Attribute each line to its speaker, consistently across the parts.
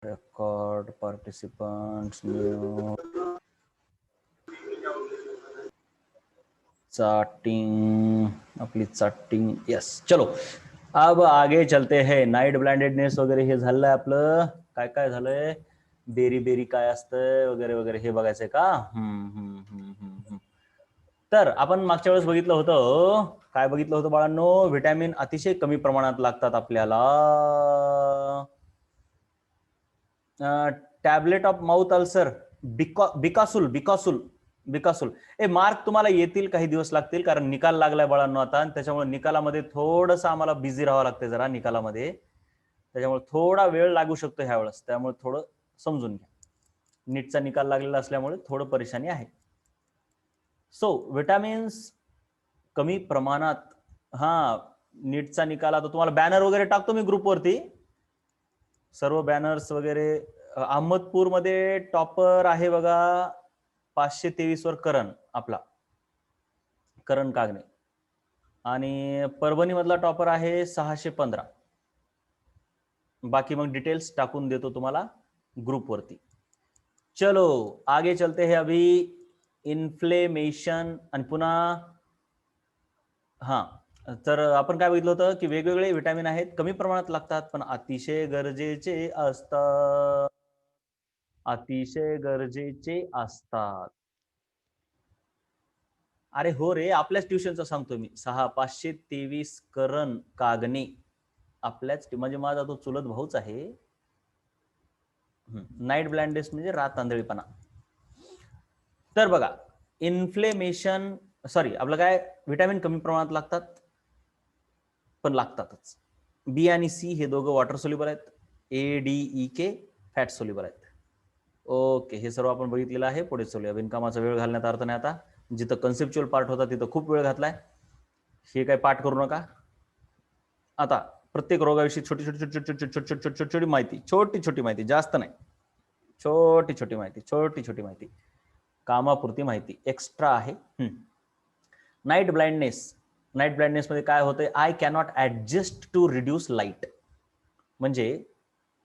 Speaker 1: record participants mute charting आपली charting yes चलो अब आगे चलते हैं. नाईट ब्लाइंडेडनेस वगैरे हे झालंय आपलं. काय काय झालंय बेरी बेरी काय असतं वगैरे वगैरे हे बघायचंय का. तर आपण मागच्या वेळेस बघितलं होतं काय बघितलं होतं बाळांनो. व्हिटॅमिन अतिशय कमी प्रमाणात लागतात आपल्याला. Tablet of mouth ulcer Becosules Becosules Becosules. Mark तुम्हाला येतील काही दिवस लागतील कारण निकाल लागलाय बाळांनो आता. त्याच्यामुळे निकालामध्ये थोडंसं आम्हाला बिझी राहावं लागतं जरा निकालामध्ये. त्याच्यामुळे थोडा वेळ लागू शकतो ह्या वेळेस. त्यामुळे थोडं समजून घ्या. नीटचा निकाल लागलेला असल्यामुळे थोडं परेशानी आहे. सो विटामिन्स कमी प्रमाणात. हा नीटचा निकाल आता तुम्हाला बॅनर वगैरे टाकतो मी ग्रुपवरती. सर्व बॅनर्स वगैरे. अहमदपूरमध्ये टॉपर आहे बघा 523 वर करण आपला करण कागणे. आणि परभणी मधला टॉपर आहे 615. बाकी मग डिटेल्स टाकून देतो तुम्हाला ग्रुपवरती. चलो आगे चलते हैं. अभी इन्फ्लेमेशन आणि पुन्हा हा तर आपण काय बघितलं होतं की वेगवेगळे विटामिन आहेत कमी प्रमाणात लागतात पण अतिशय गरजेचे असतात. अतिशय गरजेचे असतात. अरे हो रे आपल्याच ट्युशनचा सांगतो मी. 6523 करण कागणे आपल्याच म्हणजे माझा तो चुलत भाऊच आहे. नाईट ब्लाइंडनेस म्हणजे रात आंधळीपणा. तर बघा इन्फ्लेमेशन सॉरी आपलं काय विटामिन कमी प्रमाणात लागतात पण लागतातच. बी आणि सी हे दोघं वॉटर सोल्युबल आहेत. ADEK फॅट सोल्युबल आहेत. ओके हे सर्व आपण बघितलेलं आहे. पुढे चलूया. बिनकामाचा वेळ घालण्यात अर्थ नाही. आता जिथं कन्सेप्च्युअल पार्ट होता तिथं खूप वेळ घातलाय. हे काय पाठ करू नका. आता प्रत्येक रोगाविषयी छोटी छोटी छोटी छोटी छोटी छोटी छोटी छोटी माहिती. छोटी छोटी माहिती जास्त नाही. छोटी छोटी माहिती. छोटी छोटी माहिती कामापुरती माहिती एक्स्ट्रा आहे. Night blindness. नाईट ब्लाइंडनेस मध्ये काय होतंय I cannot adjust to reduce light. म्हणजे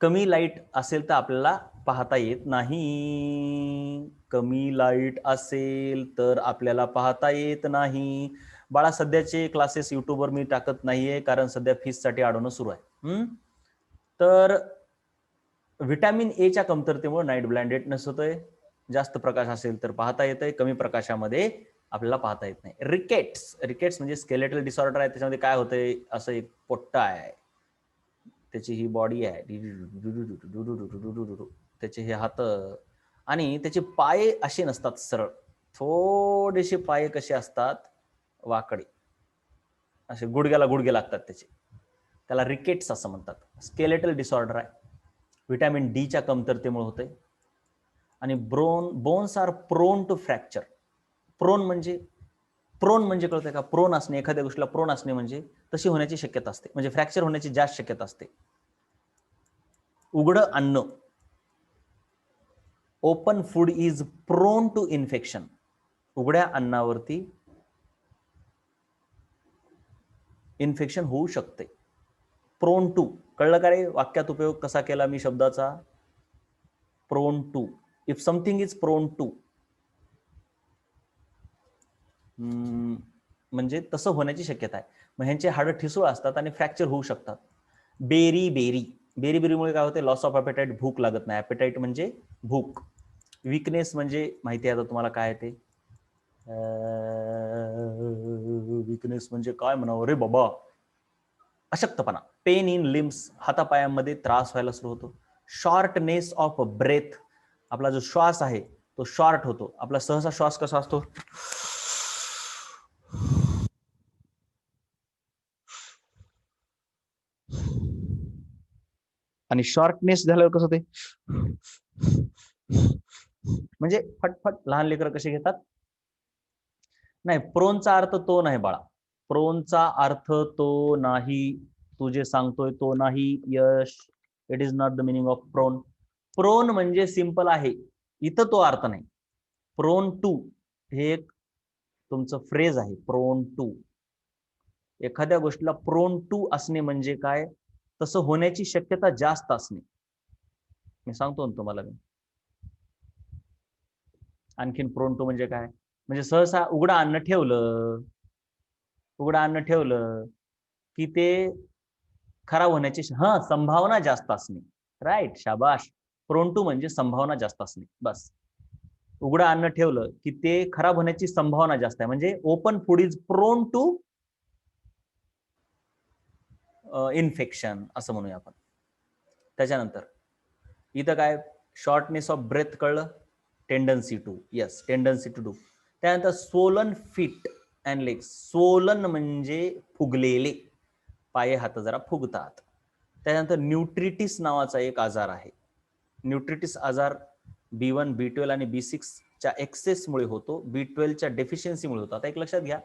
Speaker 1: कमी लाईट असेल तर आपल्याला पाहता येत नाही. कमी लाईट असेल तर आपल्याला पाहता येत नाही. बाळा सध्याचे क्लासेस युट्यूबवर मी टाकत नाहीये कारण सध्या फीससाठी अडवणं सुरू आहे. तर व्हिटॅमिन ए च्या कमतरतेमुळे नाईट ब्लाइंडेडनेस होतोय. जास्त प्रकाश असेल तर पाहता येतंय. कमी प्रकाशामध्ये आपल्याला पाहता येत नाही. रिकेट्स. रिकेट्स म्हणजे स्केलेटल डिसऑर्डर आहे. त्याच्यामध्ये काय होतंय असं एक पोट्टा आहे. त्याची ही बॉडी आहे. त्याचे हे हात आणि त्याचे पाय असे नसतात सरळ. थोडेसे पाय कसे असतात वाकडे असे गुडघ्याला गुडघे लागतात त्याचे. त्याला रिकेट्स असं म्हणतात. स्केलेटल डिसऑर्डर आहे. व्हिटॅमिन डी च्या कमतरतेमुळे होते. आणि bones are prone to fracture. Prone म्हणजे कळतंय का. प्रोन असणे एखाद्या गोष्टीला प्रोन असणे म्हणजे तशी होण्याची शक्यता असते. म्हणजे फ्रॅक्चर होण्याची जास्त शक्यता असते. उघडं अन्न open food is prone to infection. उघड्या अन्नावरती इन्फेक्शन होऊ शकते. प्रोन टू कळलं का रे. वाक्यात उपयोग कसा केला मी शब्दाचा. Prone to. If something is prone to म्हणजे तसं होण्याची शक्यता आहे. मग ह्यांचे हाडं ठिसूळ असतात आणि फ्रॅक्चर होऊ शकतात. Berry berry. बेरी बेरीमुळे काय होते लॉस ऑफ ॲपेटाईट. भूक लागत नाही. ॲपेटाईट म्हणजे भूक. विकनेस म्हणजे माहिती आहे आता तुम्हाला काय ते. विकनेस म्हणजे काय म्हणावं रे बाबा. अशक्तपणा. Pain in limbs. हातापायांमध्ये त्रास व्हायला सुरू होतो. Shortness of breath. आपला जो श्वास आहे तो शॉर्ट होतो. आपला सहसा श्वास कसा असतो आणि शॉर्टनेस झाल्यावर कसं ते म्हणजे फटफट. लहान लेकरं कसे घेतात. नाही प्रोनचा अर्थ तो नाही बाळा. प्रोनचा अर्थ तो नाही. तू जे सांगतोय तो नाही यश. It is not the meaning of prone. Prone म्हणजे सिंपल आहे. इथं तो अर्थ नाही. प्रोन टू हे एक तुमचं फ्रेज आहे. Prone to. एखाद्या गोष्टीला प्रोन टू असणे म्हणजे काय तसं होण्याची शक्यता जास्त असणे. मी सांगतो ना तुम्हाला. मी आणखीन प्रोन टू म्हणजे काय, म्हणजे सहसा उघडं अन्न ठेवलं की ते खराब होण्याची संभावना जास्त असणे. राईट, शाबाश. प्रोन टू म्हणजे संभावना जास्त असणे, बस. उघडं अन्न ठेवलं की ते खराब होण्याची संभावना जास्त आहे, म्हणजे open food is prone to infection असं म्हणूया आपण. त्याच्यानंतर इथं काय, शॉर्टनेस ऑफ ब्रेथ कळलं, tendency to, yes, tendency to do. त्यानंतर swollen feet and legs. Swollen म्हणजे फुगलेले, पाये हात जरा फुगतात. त्यानंतर न्यूट्रिटिस नावाचा एक आजार आहे. न्यूट्रिटिस आजार B1, B12 आणि B6 च्या एक्सेसमुळे होतो, B12च्या डेफिशियन्सीमुळे होतो. आता एक लक्षात घ्या,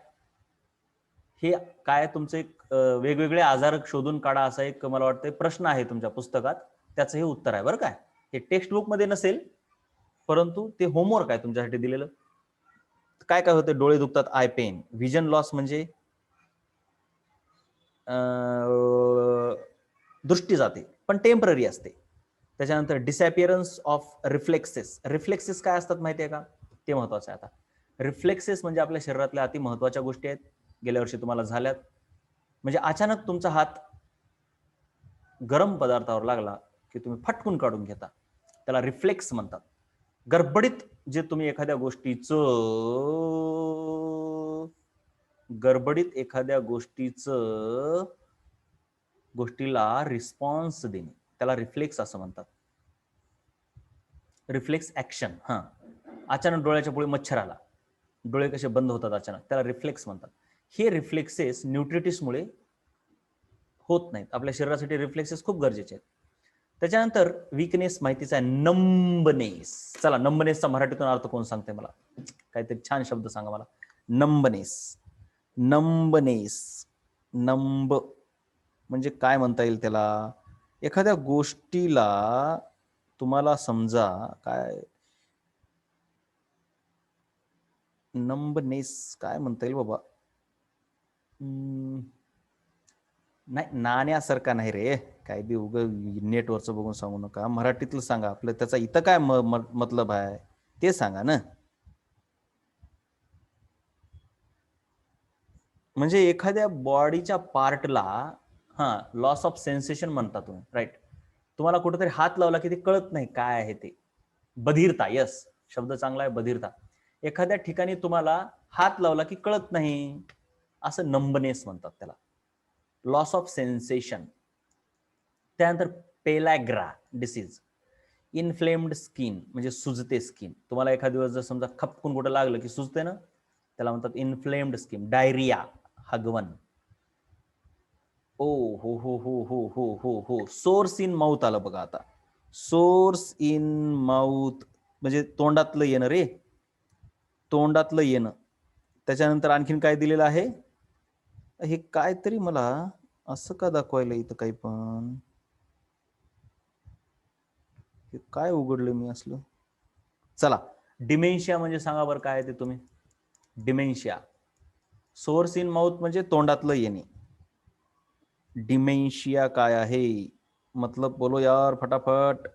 Speaker 1: हे काय तुमचे वेगवेगळे आजार शोधून काढा असा एक मला वाटतं प्रश्न आहे तुमच्या पुस्तकात, त्याचं हे उत्तर आहे बरं काय. हे टेक्स्ट बुक मध्ये नसेल, परंतु ते होमवर्क आहे तुमच्यासाठी दिलेलं. काय काय होते, डोळे दुखतात, आय पेन. व्हिजन लॉस म्हणजे दृष्टी जाते, पण टेम्पररी असते. त्याच्यानंतर डिसअपिअरन्स ऑफ रिफ्लेक्सेस. रिफ्लेक्सेस काय असतात माहिती आहे का, ते महत्वाचं आहे. आता रिफ्लेक्सेस म्हणजे आपल्या शरीरातल्या अति महत्वाच्या गोष्टी आहेत, गेल्या वर्षी तुम्हाला झाल्यात. म्हणजे अचानक तुमचा हात गरम पदार्थावर लागला की तुम्ही फटकून काढून घेता, त्याला रिफ्लेक्स म्हणतात. गडबडीत जे तुम्ही एखाद्या गोष्टीला रिस्पॉन्स देणे, त्याला रिफ्लेक्स असं म्हणतात. Reflex action. अचानक डोळ्याच्या पुढे मच्छर आला, डोळे कसे बंद होतात अचानक, त्याला रिफ्लेक्स म्हणतात. हे रिफ्लेक्सेस न्यूट्रिटिसमुळे होत नाहीत. आपल्या शरीरासाठी रिफ्लेक्सेस खूप गरजेचे आहेत. त्याच्यानंतर वीकनेस माहितीच आहे, नंबनेस. चला, नंबनेसचा मराठीतून अर्थ कोण सांगते मला, काहीतरी छान शब्द सांगा मला. नंबनेस. नंब म्हणजे काय म्हणता येईल त्याला, एखाद्या गोष्टीला तुम्हाला समजा काय, नंबनेस काय म्हणता येईल बाबा, नाही, नाण्यासारखा नाही रे, काय बी उग नेटवरचं बघून सांगू नका, मराठीतलं सांगा. आपलं त्याचा इथं काय मतलब आहे ते सांगा ना. म्हणजे एखाद्या बॉडीच्या पार्टला लॉस ऑफ सेन्सेशन म्हणता तुम्ही, राईट. तुम्हाला कुठेतरी हात लावला की ते कळत नाही काय आहे ते. बधिरता, यस, शब्द चांगला आहे, बधिरता. एखाद्या ठिकाणी तुम्हाला हात लावला की कळत नाही, असं नंबनेस म्हणतात त्याला, लॉस ऑफ सेन्सेशन. त्यानंतर पेलॅग्रा डिसीज. इन्फ्लेम्ड स्किन म्हणजे सुजते स्किन. तुम्हाला एखाद दिवस जर समजा खपकून कुठं लागलं की सुजते ना, त्याला म्हणतात इन्फ्लेम्ड स्किन. डायरिया, हगवण. ओ हो हो हो हो हो हो हो. सोर्स इन माउथ आलं बघा आता. सोर्स इन माउथ म्हणजे तोंडातलं येणं रे, तोंडातलं येणं. त्याच्यानंतर आणखीन काय दिलेलं आहे, हे काहीतरी मला असं का दाखवायला इथं काही, पण हे काय उघडलं मी असलं. चला, डिमेन्शिया म्हणजे सांगा बरं काय ते तुम्ही. डिमेन्शिया, सोर्स इन माउथ म्हणजे तोंडातलं येणे. डिमेन्शिया काय आहे, मतलब बोलो यार फटाफट.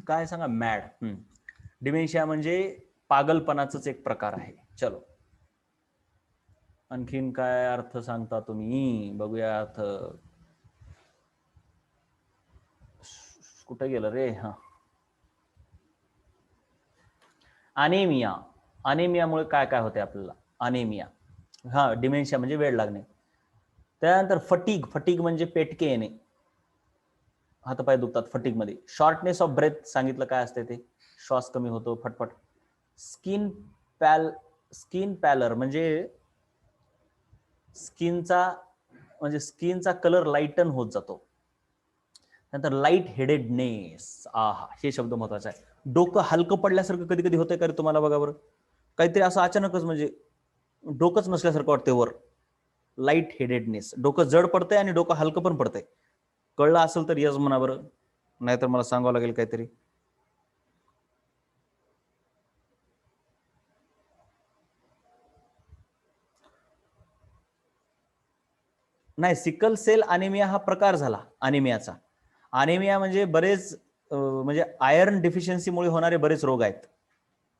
Speaker 1: काय सांगा, मॅड. डिमेन्शिया म्हणजे पागलपणाचाच एक प्रकार आहे. चलो, आणखीन काय अर्थ सांगता तुम्ही, बघूया अर्थ. कुठे गेलं रे, अनेमिया. अनेमियामुळे काय काय होते आपल्याला, अनेमिया. डिमेन्शिया म्हणजे वेळ लागणे. त्यानंतर फटीग. फटीग म्हणजे पेटके येणे, हातपाय दुखतात फटीग मध्ये. शॉर्टनेस ऑफ ब्रेथ सांगितलं काय असते ते, श्वास कमी होतो, फटफट. स्किन पॅलर म्हणजे स्किनचा कलर लाईटन होत जातो. नंतर लाईट हेडेडनेस. हे शब्द महत्वाचा आहे. डोकं हलकं पडल्यासारखं कधी कधी होतंय का रे तुम्हाला, बघा बरं. काहीतरी असं अचानकच म्हणजे डोकंच नसल्यासारखं वाटतंय वर. लाईट हेडेडनेस, डोकं जड पडतंय आणि डोकं हलकं पण पडतंय. कळलं असेल तर यस म्हणा बरं, नाहीतर मला सांगावं लागेल काहीतरी. नाही, सिकल सेल अनिमिया हा प्रकार झाला अनिमियाचा. अनिमिया म्हणजे बरेच म्हणजे आयर्न डिफिशियन्सीमुळे होणारे बरेच रोग आहेत.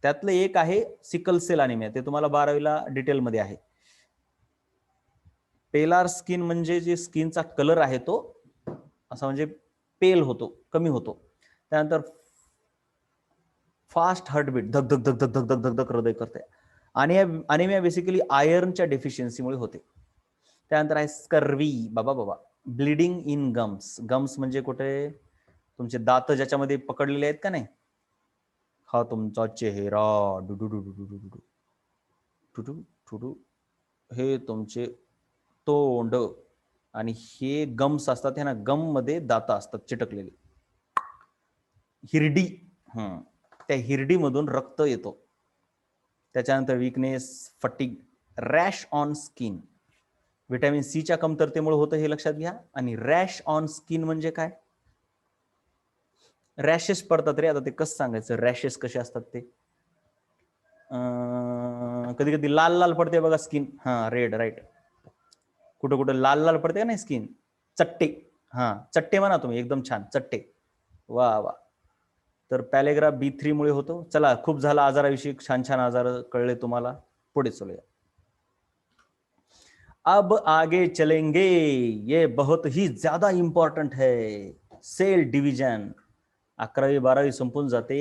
Speaker 1: त्यातलं एक आहे सिकल सेल अनिमिया, ते तुम्हाला 12वीला डिटेलमध्ये आहे. पेलार स्किन म्हणजे जे स्किनचा कलर आहे तो असा म्हणजे पेल होतो, कमी होतो. त्यानंतर फास्ट हार्टबीट, धक धक धक धक धक धक धक धक हृदय करते. आणि अनिमिया बेसिकली आयर्नच्या डेफिशियन्सीमुळे होते. त्यानंतर आहे स्कर्वी, बाबा बाबा, ब्लिडिंग इन गम्स. गम्स म्हणजे कुठे तुमचे दात ज्याच्यामध्ये पकडलेले आहेत का नाही, हा तुमचा चेहरा, हे तुमचे तोंड, आणि हे गम्स असतात, हे ना गम मध्ये दात असतात चिटकलेले, हिरडी. त्या हिरडीमधून रक्त येतो. त्याच्यानंतर weakness, fatigue, rash on skin. Vitamin सीच्या कमतरतेमुळे होतं हे लक्षात घ्या. आणि रॅश ऑन स्किन म्हणजे काय? रॅशेस पडतात रे. आता ते कसं सांगायचं रॅशेस कसे असतात ते? कधी कधी लाल लाल पडते बघा स्किन, हा रेड, राईट. कुठं कुठं लाल लाल पडते का नाही स्किन, चट्टे. हा, चट्टे म्हणा तुम्ही, एकदम छान, चट्टे, वा वा. तर पॅलेग्राफ B3 मुळे होतो. चला, खूप झाला आजाराविषयी, छान छान आजार कळले तुम्हाला. पुढे चलूया. अब आगे चलेंगे, ये बहुत ही ज्यादा इंपॉर्टंट है, सेल डिव्हिजन. 11वी 12वी संपून जाते,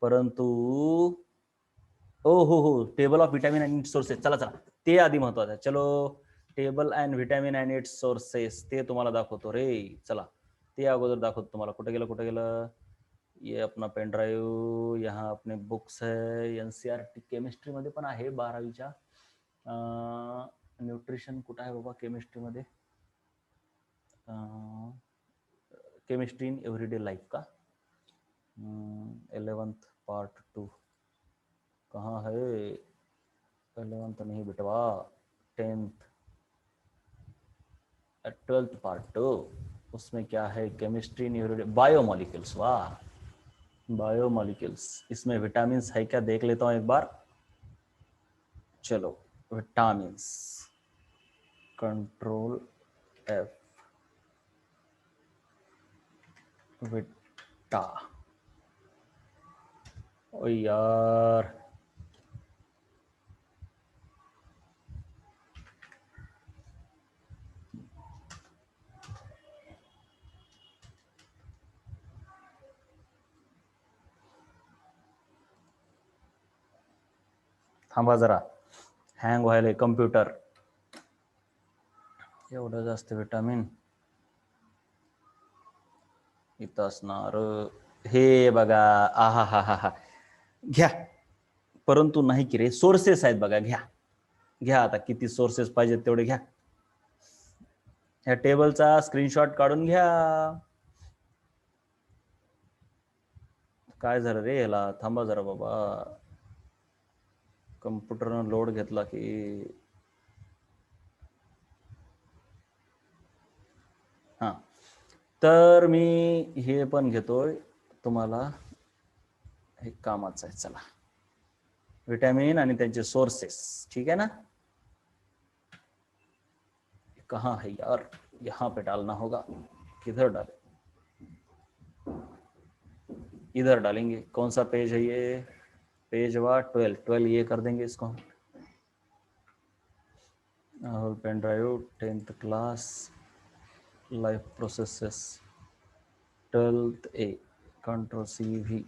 Speaker 1: परंतु हो, table of vitamin and it's sources, चला चला, ते आधी महत्वाचं आहे. चलो, table and vitamin and it's sources, ते तुम्हाला दाखवतो रे. चला, ते अगोदर दाखवतो तुम्हाला. कुठे गेलं? ये अपना पेन ड्राइव, यहाँ अपने बुक्स है. NCERT केमिस्ट्री मध्ये पण आहे 12वीच्या. न्यूट्रिशन कुठं आहे बाबा केमिस्ट्री मध्ये? केमिस्ट्री इन एव्हरीडे लाईफ का? 11th पार्ट 2 कहाँ है? 11th नहीं बेटवा, 12th पार्ट 2. उसमें क्या है? Chemistry in everyday, biomolecules. वाह, बायोमॉलिक्यूल्स. इसमें विटामिन है क्या, देख लेता हूं एक बार. चलो, विटामिन, कंट्रोल F, विटा. ओ यार, थांबा जरा, हँग व्हायला कम्प्युटर. एवढं जास्त विटामिन इथं असणार. हे बघा, आहा हा हा हा, घ्या. परंतु नाही की रे, सोर्सेस आहेत बघा, घ्या आता, किती सोर्सेस पाहिजेत तेवढे घ्या. ह्या टेबलचा स्क्रीनशॉट काढून घ्या. काय झालं रे ह्याला? थांबा जरा बाबा, कम्प्युटरनं लोड घेतला की. हा, तर मी हे पण घेतोय तुम्हाला, हे कामाचं आहे. चला, विटॅमिन आणि त्यांचे सोर्सेस, ठीक है ना? कहाँ है यार? यहाँ पे डालना होगा. किधर डाले? इधर डालेंगे. कौन सा पेज है ये? पेज वा 12 ये कर देंगे इसको. Pen drive 10th class life processes 12th A, Ctrl+C+V.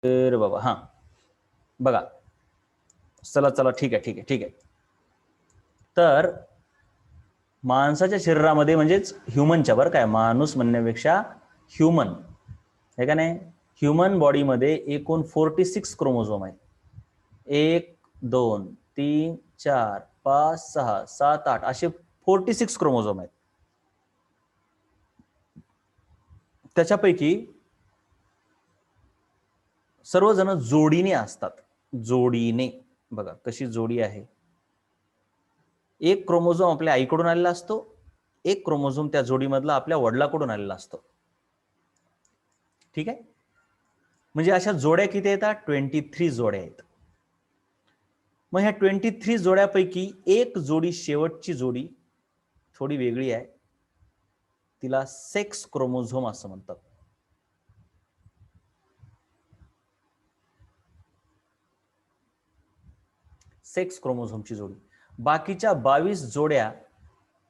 Speaker 1: तर बाबा हा बघा, चला चला ठीक आहे. तर माणसाच्या शरीरामध्ये म्हणजेच ह्युमनच्या, बरं काय, माणूस म्हणण्यापेक्षा ह्युमन हे का नाही, ह्युमन बॉडीमध्ये एकूण 46 क्रोमोझोम आहेत. 1 2 3 4 5 6 7 8 असे 46 क्रोमोझोम आहेत. त्याच्यापैकी सर्वजण जोडीने असतात. जोडीने बघा कशी जोडी आहे. एक क्रोमोझोम आपल्या आईकडून आलेला असतो, एक क्रोमोझोम त्या जोडीमधला आपल्या वडिलाकडून आलेला असतो. ठीक आहे. म्हणजे अशा जोड्या किती येतात? 23 जोड्या आहेत. मग ह्या 23 जोड्यापैकी एक जोडी, शेवटची जोडी थोडी वेगळी आहे, तिला सेक्स क्रोमोझोम असं म्हणतात. सेक्स क्रोमोझोमची जोडी. बाकीच्या 22 जोड्या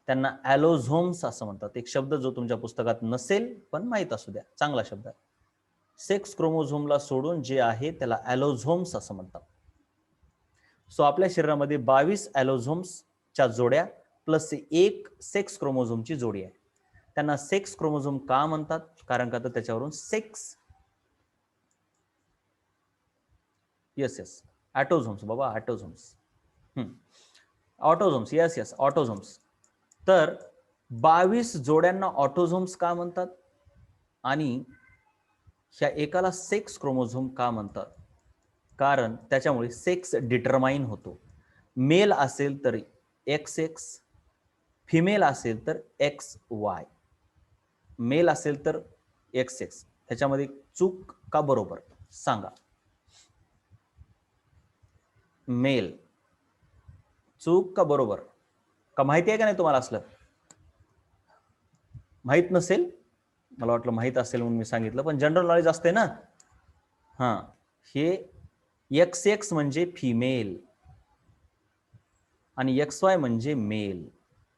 Speaker 1: त्यांना ॲलोझोम्स असं म्हणतात. एक शब्द जो तुमच्या पुस्तकात नसेल पण माहित असू द्या, चांगला शब्द आहे. सेक्स क्रोमोझोमला सोडून जे आहे त्याला ॲलोझोम्स असं म्हणतात. सो आपल्या शरीरामध्ये 22 ॲलोझोम्सच्या जोड्या प्लस एक सेक्स क्रोमोझोमची जोडी आहे. त्यांना सेक्स क्रोमोझोम का म्हणतात? कारण का तर त्याच्यावरून सेक्स, येस ऑटोझोम्स बाबा, ऑटोझोम्स, ऑटोझोम्स, येस ऑटोझोम्स. तर 22 जोड्यांना ऑटोझोम्स का म्हणतात आणि ह्या एकाला सेक्स क्रोमोझोम का म्हणतात? कारण त्याच्यामुळे सेक्स डिटरमाइन होतो. मेल असेल तर XX, फिमेल असेल तर XY. मेल असेल तर XX. ह्याच्यामध्ये चूक का बरोबर सांगा? मेल चूक का बरोबर? का माहिती आहे का नाही तुम्हाला? असलं माहित नसेल, मला वाटलं माहित असेल म्हणून मी सांगितलं, पण जनरल नॉलेज असते ना. हा, हे XX म्हणजे फिमेल आणि XY म्हणजे मेल.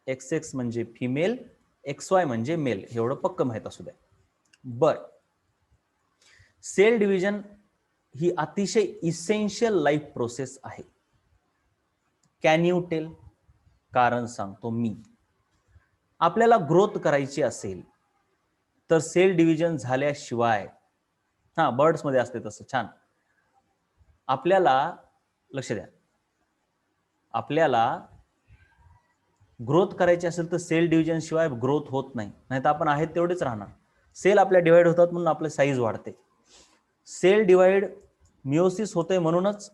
Speaker 1: XX म्हणजे फिमेल, XY म्हणजे मेल, एवढं पक्क माहित असू द्या. बर, सेल डिव्हिजन ही अतिशय इसेन्शियल लाईफ प्रोसेस आहे. Can you tell? कारण सांगतो मी. आपल्याला ग्रोथ करायची असेल तर सेल डिव्हिजन झाल्याशिवाय, हा बर्ड्स मध्ये असते तसं, छान. आपल्याला लक्ष द्या, आपल्याला ग्रोथ करायची असेल तर सेल डिव्हिजन शिवाय ग्रोथ होत नाही, नाहीतर आपण आहेत तेवढेच राहणार. सेल आपल्या डिवाइड होतात म्हणून आपले साईज वाढते. सेल डिवाइड, मिओसिस होते म्हणूनच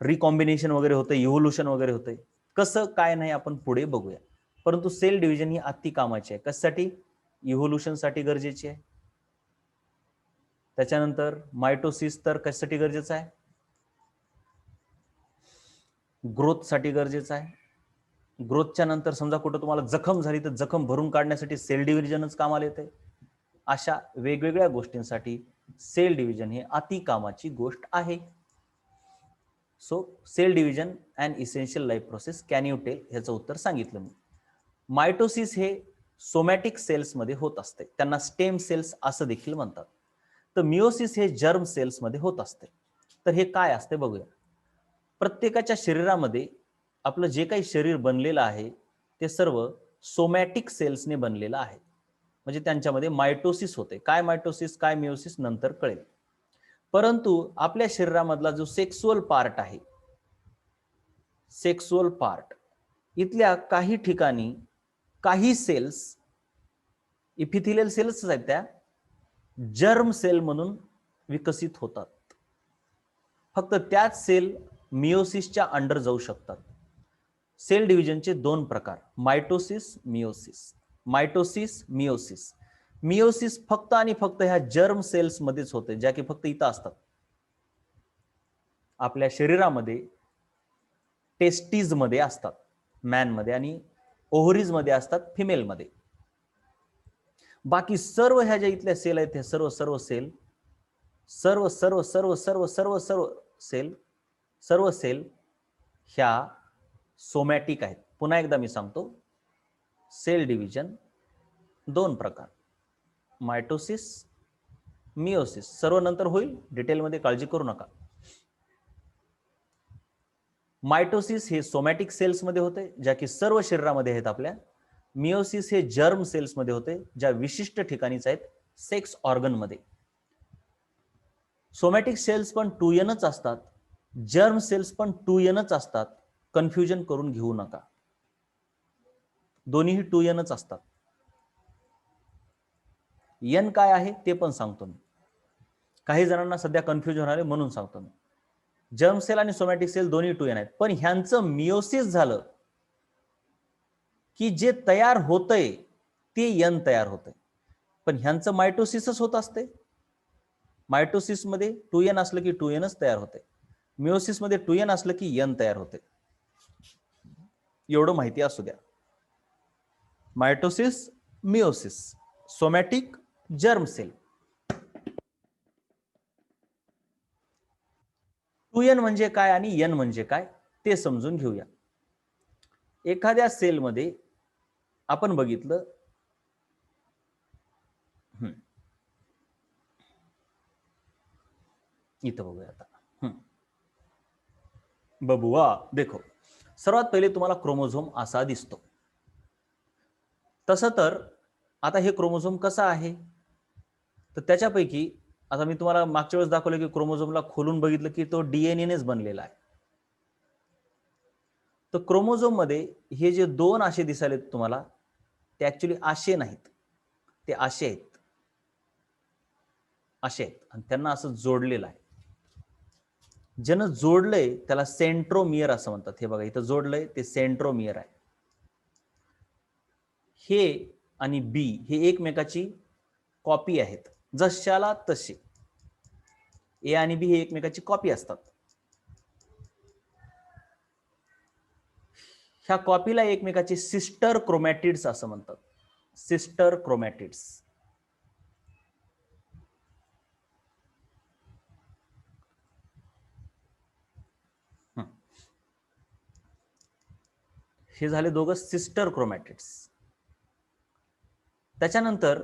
Speaker 1: रिकॉम्बिनेशन वगैरे होते, इव्होल्युशन वगैरे होते. कसं काय नाही आपण पुढे बघूया. परंतु सेल डिव्हिजन ही अति कामाची आहे. कशासाठी? इव्होल्युशन साठी गरजेची आहे. त्याच्यानंतर मायटोसिस तर कशासाठी गरजेचं आहे? ग्रोथ साठी गरजेचं आहे. ग्रोथच्या नंतर समजा कुठं तुम्हाला जखम झाली तर जखम भरून काढण्यासाठी सेल डिव्हिजनच कामाला येते. अशा वेगवेगळ्या गोष्टींसाठी सेल डिव्हिजन ही अति कामाची गोष्ट आहे. So cell division and essential life process, can you tell? ह्याचं उत्तर सांगितलं मी. मायटोसिस हे सोमॅटिक सेल्समध्ये होत असते, त्यांना स्टेम सेल्स असं देखील म्हणतात. तर मिओसिस हे जर्म सेल्समध्ये होत असते. तर हे काय असते बघूया. प्रत्येकाच्या शरीरामध्ये आपलं जे काही शरीर बनलेलं आहे ते सर्व सोमॅटिक सेल्सने बनलेलं आहे. म्हणजे त्यांच्यामध्ये मायटोसिस होते. काय मायटोसिस काय मिओसिस नंतर कळेल. परंतु आपल्या शरीरामधला जो सेक्सुअल पार्ट आहे, सेक्सुअल पार्ट, इथल्या काही ठिकाणी काही सेल्स, इपिथिलियल सेल्स आहेत, त्या जर्म सेल म्हणून विकसित होतात. फक्त त्याच सेल मिओसिसच्या अंडर जाऊ शकतात. सेल डिव्हिजनचे दोन प्रकार, mitosis, meiosis. Mitosis, meiosis. Meiosis फक्त आणि फक्त ह्या जर्म सेल्स मध्येच होते, ज्या की फक्त इथं असतात. आपल्या शरीरामध्ये टेस्टीज मध्ये असतात मॅन मध्ये, आणि ओव्हरीज मध्ये असतात फिमेल मध्ये. बाकी सर्व ह्या ज्या इथल्या सेल आहेत, ह्या सर्व सर्व सेल, सर्व सर्व सर्व सर्व सर्व सर्व सेल, सर्व सेल ह्या सोमॅटिक आहेत. पुन्हा एकदा मी सांगतो, सेल डिव्हिजन दोन प्रकार, मायटोसिस, मिओसिस सर्व नंतर होईल, डिटेलमध्ये काळजी करू नका. मायटोसिस हे सोमॅटिक सेल्समध्ये होते, ज्या की सर्व शरीरामध्ये आहेत आपल्या. मिओसिस हे जर्म सेल्समध्ये होते, ज्या विशिष्ट ठिकाणीच आहेत, सेक्स ऑर्गनमध्ये. सोमॅटिक सेल्स पण 2Nच असतात, जर्म सेल्स पण 2Nच असतात, कन्फ्युजन करून घेऊ नका. दोन्हीही 2Nच असतात. N काय आहे ते पण सांगतो मी. काही जणांना सध्या कन्फ्युजन झाले म्हणून सांगतो मी. जर्म सेल आणि सोमॅटिक सेल दोन्ही 2N आहेत, पण ह्यांचं मिओसिस झालं की जे तयार होतंय ते N तयार होतंय, पण ह्यांचं मायटोसिसच होत असते. मायटोसिस मध्ये 2N असलं की 2Nच तयार होते, मिओसिस मध्ये 2N असलं की N तयार होते. एवढं माहिती असू द्या. Mitosis, meiosis, somatic, germ cell. 2N म्हणजे काय आणि N म्हणजे काय ते समजून घेऊया. एखाद्या सेलमध्ये आपण बघितलं, इथं बघूया आता. बबुआ देखो, सर्वात पहिले तुम्हाला क्रोमोझोम असा दिसतो. तसं तर आता हे क्रोमोझोम कसं आहे, तर त्याच्यापैकी आता मी तुम्हाला मागच्या वेळेस दाखवलं की क्रोमोझोमला खोलून बघितलं की तो डीएनएनेच बनलेला आहे. तर क्रोमोझोम मध्ये हे जे दोन आशे दिसायलेत तुम्हाला, ते ऍक्च्युली आशे नाहीत, ते आशे आहेत, आशे आहेत, आणि त्यांना असं जोडलेलं आहे. ज्यानं जोडलंय त्याला सेंट्रोमियर असं म्हणतात. हे बघा इथं जोडलंय ते सेंट्रोमियर आहे. हे आणि बी हे एकमेकाची कॉपी आहेत, जशाला तसे. ए आणि बी हे एकमेकाची कॉपी असतात. ह्या कॉपीला एकमेकाची सिस्टर क्रोमॅटिड्स असं म्हणतात. Sister chromatids. हे झाले दोघं सिस्टर क्रोमॅटिड्स. त्याच्यानंतर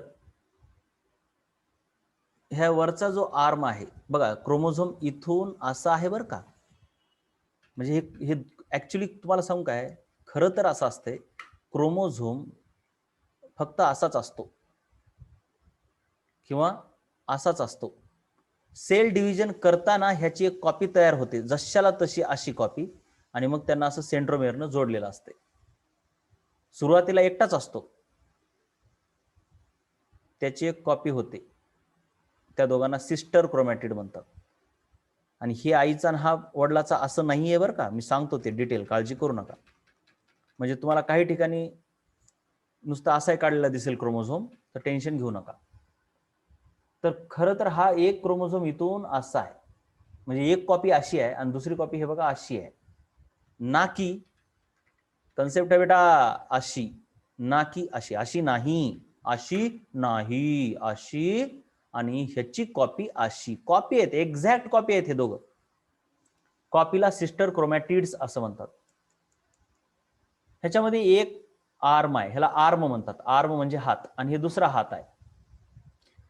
Speaker 1: ह्या वरचा जो आर्म आहे बघा, क्रोमोझोम इथून असा आहे बरं का. म्हणजे हे ऍक्च्युली तुम्हाला सांगू काय, खरं तर असं असतंय, क्रोमोझोम फक्त असाच असतो किंवा असाच असतो. सेल डिव्हिजन करताना ह्याची एक कॉपी तयार होते, जशाला तशी अशी कॉपी, आणि मग त्यांना असं सेंट्रोमेअरनं जोडलेलं असते. सुरुवातीला एकटाच असतो, त्याची एक कॉपी होते, त्या दोघांना सिस्टर क्रोमॅटिड म्हणतात. आणि हे आईचा आणि हा वडिलाचा असं नाहीये बरं का, मी सांगतो ते डिटेल, काळजी करू नका. म्हणजे तुम्हाला काही ठिकाणी नुसतं असाही काढलेला दिसेल क्रोमोझोम, तर टेन्शन घेऊ नका. तर खरं तर हा एक क्रोमोझोम इथून असा आहे, म्हणजे एक कॉपी अशी आहे आणि दुसरी कॉपी हे बघा अशी आहे. ना की कन्सेप्ट आहे बेटा अशी, ना की अशी. अशी नाही, अशी नाही, अशी, आणि ह्याची कॉपी अशी. कॉपी आहेत, एक्झॅक्ट कॉपी आहेत हे दोघं. कॉपीला सिस्टर क्रोमॅटिड्स असं म्हणतात. ह्याच्यामध्ये एक आर्म आहे, ह्याला आर्म म्हणतात. आर्म म्हणजे हात, आणि हे दुसरा हात आहे.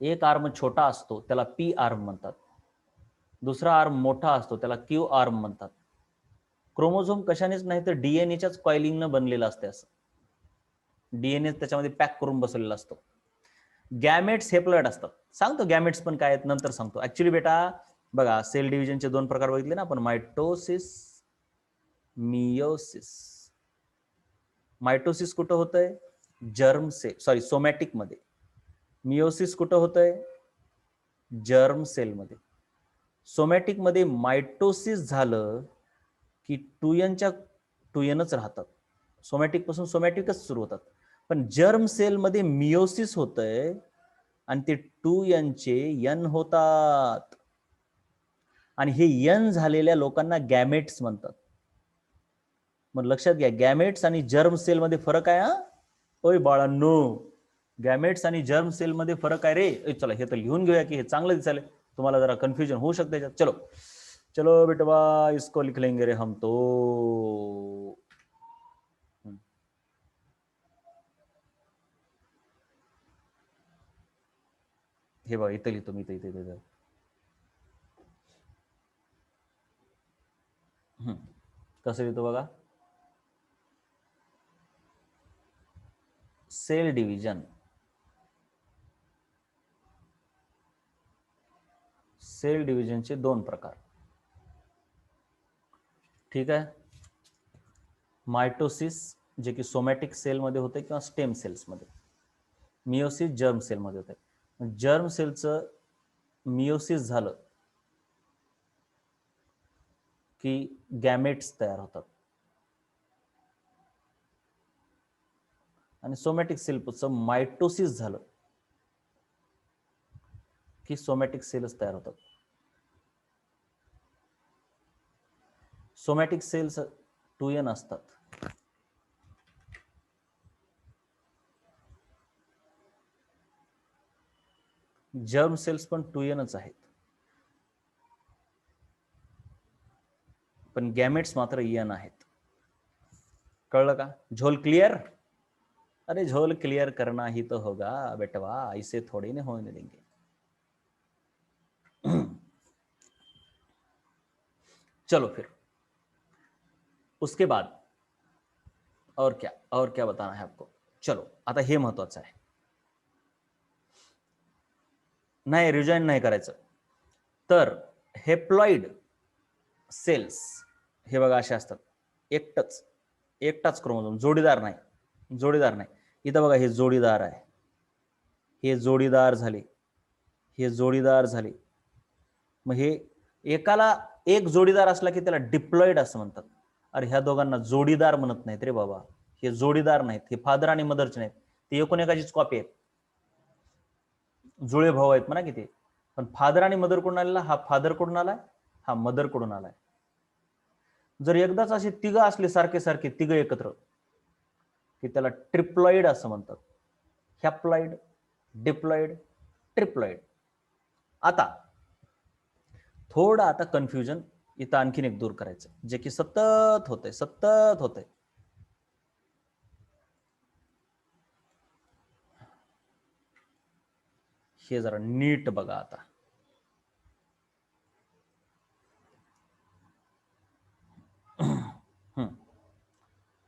Speaker 1: एक आर्म छोटा असतो त्याला पी आर्म म्हणतात, दुसरा आर्म मोठा असतो त्याला क्यू आर्म म्हणतात. क्रोमोझोम कशानेच नाही तर डीएनएच्याच कॉइलिंगनं बनलेलं असते. असं डीएनए त्याच्यामध्ये पॅक करून बसवलेला असतो. गॅमेट्स हेप्लॉइड असतात. सांगतो गॅमेट्स पण काय आहेत नंतर सांगतो. ऍक्च्युली बेटा बघा, सेल डिव्हिजनचे दोन प्रकार बघितले ना आपण, मायटोसिस, मियोसिस. मायटोसिस कुठं होतंय, जर्म सेल, सॉरी सोमॅटिक मध्ये. मियोसिस कुठं होतंय, जर्म सेल मध्ये. सोमॅटिक मध्ये मायटोसिस झालं की 2Nच्या 2Nच राहतात, सोमॅटिक पासून सोमॅटिकच सुरू होतात. पण जर्म सेल मध्ये मियोसिस होतंय आणि ते 2Nचे N होतात, आणि हे N झालेल्या लोकांना गॅमेट्स म्हणतात. मग लक्षात घ्या, गॅमेट्स आणि जर्म सेल मध्ये फरक आहे. ओय बाळांनो, गॅमेट्स आणि जर्म सेल मध्ये फरक आहे रे. चला हे तर लिहून घेऊया की हे चांगलं दिसायला, तुम्हाला जरा कन्फ्युजन होऊ शकते. चलो चलो बेटवा, इसको लिख लेंगे रे हम तो. हे बघा इथं लिहितो मी, इथं कसं लिहितो बघा, सेल डिव्हिजन, सेल डिव्हिजनचे दोन प्रकार. ठीक आहे, मायटोसिस जे की सोमॅटिक सेलमध्ये होते किंवा स्टेम सेल्समध्ये, मियोसिस जर्म सेलमध्ये होते. जर्म सेलचं मियोसिस झालं की गॅमेट्स तयार होतात, आणि सोमॅटिक सेलचं मायटोसिस झालं की सोमॅटिक सेल्स तयार होतात. सोमॅटिक सेल्स 2n असतात. जर्म सेल्स पण 2nच आहेत, पण गॅमेट्स मात्र n आहेत. कळलं का? झोल क्लियर? अरे झोल क्लियर करना ही तो होगा बेटवा, ऐसे थोड़ी नहीं होने देंगे. चलो फिर उसके बाद और क्या बताना है आपको. चलो आता हे महत्वाचं आहे, नाही रिजॉइन नाही करायचं. तर हेप्लॉइड सेल्स हे बघा असे असतात, एकटाच क्रोमोझोम, जोडीदार नाही. इथं बघा हे जोडीदार आहे, हे जोडीदार झाले, हे जोडीदार झाले. मग हे एकाला एक जोडीदार असला की त्याला डिप्लॉइड असं म्हणतात. अरे ह्या दोघांना जोडीदार म्हणत नाहीत रे बाबा, हे जोडीदार नाहीत, हे फादर आणि मदरचे नाहीत, ते एकूण एकाचीच कॉपी आहेत, जुळे भाऊ आहेत म्हणा किती. पण फादर आणि मदर कडून आलेला, हा फादर कडून आलाय, हा मदर कडून आलाय. जर एकदाच असे तिघ असले सारखे तिघ एकत्र की त्याला ट्रिप्लॉइड असं म्हणतात. Haploid, diploid, triploid. आता कन्फ्युजन इथं आणखीन एक दूर करायचं, जे की सतत होतंय. हे जरा नीट बघा आता.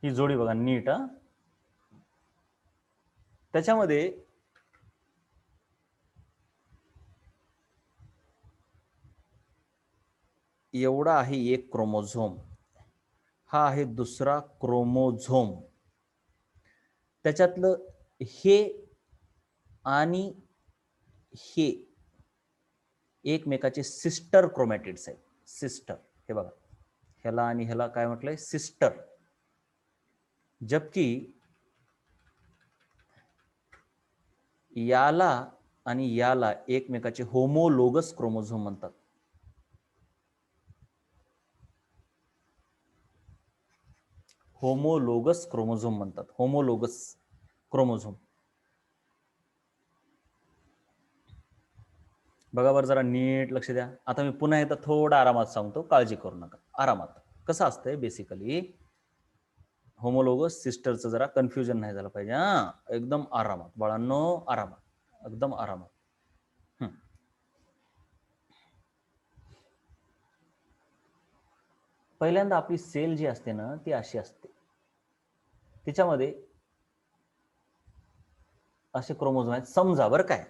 Speaker 1: ही जोडी बघा नीट. त्याच्यामध्ये एवढा आहे एक क्रोमोझोम, हा आहे दुसरा क्रोमोझोम. त्याच्यातलं हे आणि हे एकमेकाचे सिस्टर क्रोमॅटिड्स आहेत. सिस्टर, हे बघा ह्याला आणि ह्याला काय म्हटलंय, सिस्टर. जबकि याला आणि याला एकमेकाचे होमोलोगस क्रोमोझोम म्हणतात. होमोलोगस क्रोमोझोम म्हणतात, होमोलोगस क्रोमोझोम. बघा बरं, जरा नीट लक्ष द्या. आता मी पुन्हा एकदा थोडा आरामात सांगतो, काळजी करू नका. आरामात कसं असतंय, बेसिकली होमोलोगस सिस्टरचं जरा कन्फ्युजन नाही झालं पाहिजे. एकदम आरामात बाळांनो, आरामात, एकदम आरामात. पहिल्यांदा आपली सेल जी असते ना, ती अशी असते. तिच्यामध्ये असे क्रोमोझोम आहेत, समजा बरं काय,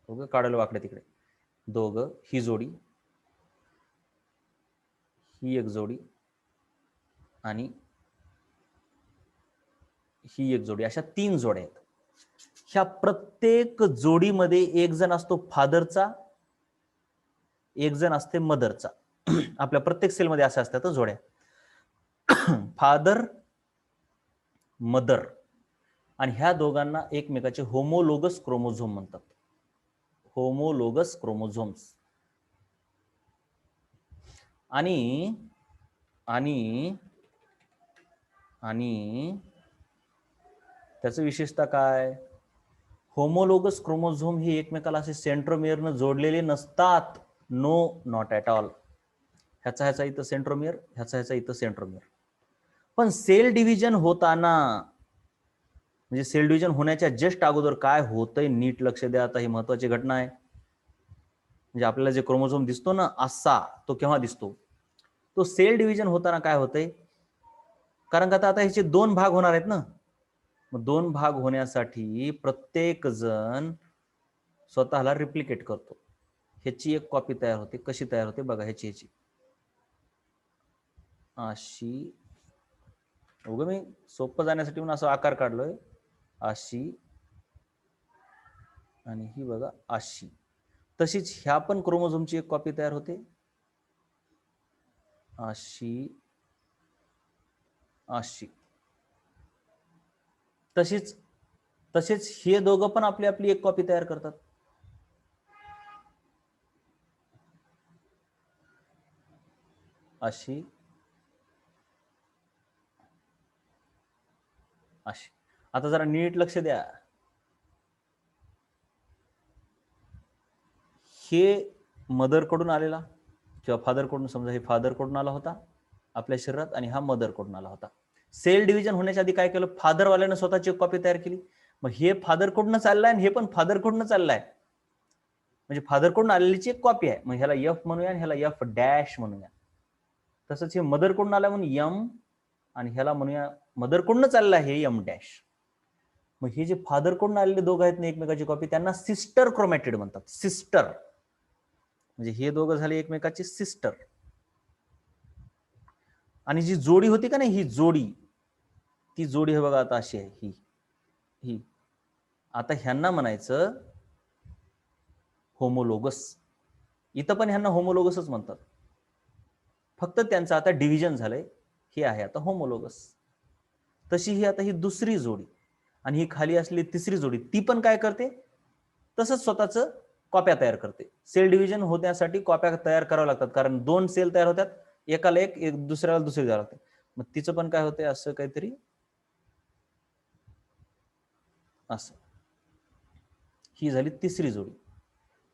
Speaker 1: दोघं काढायला वाकडे तिकडे, दोघं, ही जोडी, ही एक जोडी आणि ही एक जोडी, अशा 3 जोड्या आहेत. ह्या प्रत्येक जोडीमध्ये एक जण असतो फादरचा, एक जण असते मदरचा. आपल्या प्रत्येक सेलमध्ये अशा असतात जोड्या, फादर मदर. आणि ह्या दोघांना एकमेकाचे होमोलोगस क्रोमोझोम म्हणतात, होमोलोगस क्रोमोझोम्स. आणि आणि आणि त्याचं विशेषता काय, होमोलोगस क्रोमोझोम हे एकमेकाला असे सेंट्रोमियरनं जोडलेले नसतात. No, not at all. ह्याचा इथं सेंट्रोमियर, ह्याचा इथं सेंट्रोमियर. पण सेल डिव्हिजन होताना, म्हणजे सेल डिव्हिजन होण्याच्या जस्ट अगोदर काय होतंय, नीट लक्ष द्या. आता ही महत्वाची घटना आहे. म्हणजे आपल्याला जे क्रोमोझोम दिसतो ना असा, तो केव्हा दिसतो? तो सेल डिव्हिजन होताना काय होतंय, कारण का आता ह्याचे 2 भाग होणार आहेत ना, मग 2 भाग होण्यासाठी प्रत्येक जण स्वतःला रिप्लिकेट करतो. ह्याची एक कॉपी तयार होते. कशी तयार होते बघा, ह्याची अशी, उगा मी सोपं जाण्यासाठी म्हणून असं आकार काढलोय, अशी आणि ही बघा अशी. तशीच ह्या पण क्रोमोझोमची एक कॉपी तयार होते, अशी अशी. तसेच हे दोघं पण आपली आपली एक कॉपी तयार करतात. अशी अशी. आता जरा नीट लक्ष द्या. हे मदर कडून आलेला किंवा फादर कडून, समजा हे फादर कडून आला होता आपल्या शरीरात आणि हा मदर कडून आला होता. सेल डिव्हिजन होण्याच्या आधी काय केलं, फादर वाल्यानं स्वतःची कॉपी तयार केली. मग हे फादर कडून चाललाय आणि हे पण फादर कडून चाललाय, म्हणजे फादर कडून आलेलीची एक कॉपी आहे. मग ह्याला एफ म्हणूया आणि ह्याला एफ डॅश म्हणूया. तसंच हे मदर कडून आला म्हणून एम, आणि ह्याला म्हणूया मदर कडून चाललाय हे एम डॅश. मग हे जे फादर कडून आलेले दोघं आहेत ना एकमेकाची कॉपी, त्यांना सिस्टर क्रोमॅटिड म्हणतात. सिस्टर म्हणजे हे दोघं झाले एकमेकाची सिस्टर. आणि जी जोडी होती का नाही, ही जोडी, ती जोडी हे बघा आता अशी आहे, ही ही. आता ह्यांना म्हणायचं होमोलोगस. इथं पण ह्यांना होमोलोगसच म्हणतात, फक्त त्यांचं आता डिव्हिजन झालंय, हे आहे आता होमोलोगस. तशी ही आता ही दुसरी जोडी, आणि ही खाली असलेली तिसरी जोडी, ती पण काय करते, तसंच स्वतःच कॉप्या तयार करते. सेल डिव्हिजन होण्यासाठी कॉप्या तयार कराव्या लागतात, कारण 2 सेल तयार होतात, एकाला एक दुसऱ्याला दुसरी द्यावं लागते. मग तिचं पण काय होते, असं काहीतरी असं. ही झाली तिसरी जोडी.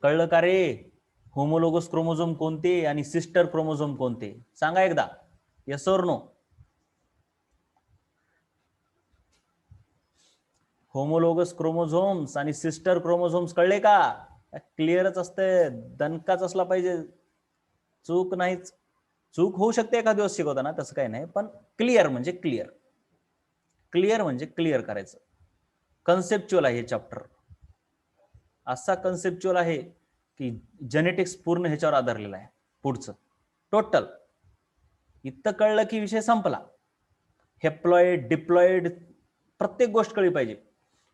Speaker 1: कळलं का रे? होमोलोगस क्रोमोझोम कोणते आणि सिस्टर क्रोमोझोम कोणते, सांगा एकदा, yes or no? Homologous chromosomes आणि सिस्टर क्रोमोझोम्स कळले का? क्लिअरच असते, दणकाच असला पाहिजे, चूक नाहीच. चूक होऊ शकते एखाद दिवस शिकवताना, तसं काही नाही, पण क्लिअर म्हणजे क्लिअर. क्लिअर म्हणजे क्लिअर करायचं. कन्सेप्च्युअल आहे हे चॅप्टर, असा कन्सेप्च्युअल आहे की जेनेटिक्स पूर्ण ह्याच्यावर आधारलेला आहे. पुढचं टोटल इतकं कळलं की विषय संपला. हेप्लॉइड, डिप्लॉइड, प्रत्येक गोष्ट कळली पाहिजे.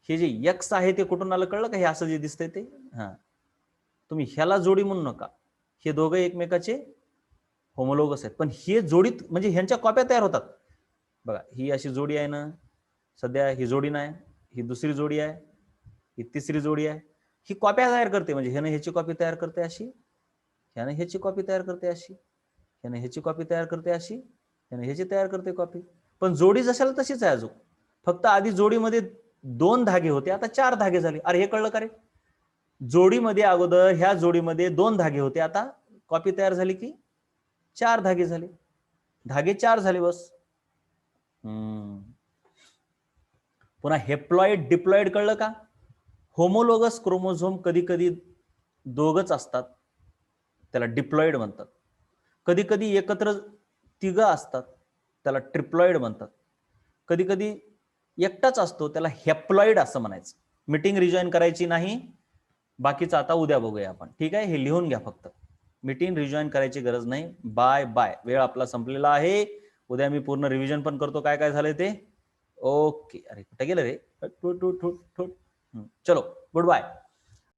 Speaker 1: हे जे एक्स आहे ते कुठून आलं कळलं का? हे असं जे दिसतंय ते, हा, तुम्ही ह्याला जोडी म्हणू नका, हे दोघं एकमेकाचे होमोलोगस आहेत, पण हे जोडीत म्हणजे ह्यांच्या कॉप्या तयार होतात. बघा ही अशी जोडी आहे ना, सध्या ही जोडी नाही, ही दुसरी जोडी आहे, ही तिसरी जोडी आहे, ही कॉप्या तयार करते. म्हणजे ह्यानं ह्याची कॉपी तयार करते अशी, ह्यानं ह्याची कॉपी तयार करते अशी, ह्यानं ह्याची कॉपी तयार करते अशी, ह्यानं ह्याची तयार करते कॉपी. पण जोडी जशाला तशीच आहे अजून, फक्त आधी जोडीमध्ये 2 धागे होते, आता 4 धागे झाले. अरे हे कळलं का रे? जोडीमध्ये अगोदर ह्या जोडीमध्ये 2 धागे होते, आता कॉपी तयार झाली की 4 धागे झाले, धागे 4 झाले बस. पुन्हा हेप्लॉइड, डिप्लॉइड कळलं का? होमोलोगस क्रोमोझोम कधी कधी दोघच असतात, त्याला डिप्लॉइड म्हणतात. कधी कधी एकत्र तिघं असतात, त्याला ट्रिप्लॉइड म्हणतात. कधी कधी एकटाच असतो, त्याला हेप्लॉइड असं म्हणायचं. मीटिंग रिजॉईन करायची नाही, बाकीचं आता उद्या बघूया आपण, ठीक आहे? हे लिहून घ्या फक्त, मीटिंग रिजॉईन करायची गरज नाही. बाय बाय, वेळ आपला संपलेला आहे. उद्या मी पूर्ण रिव्हिजन पण करतो काय काय झालंय ते. ओके. अरे कुठे गेलं रे? चलो गुड बाय.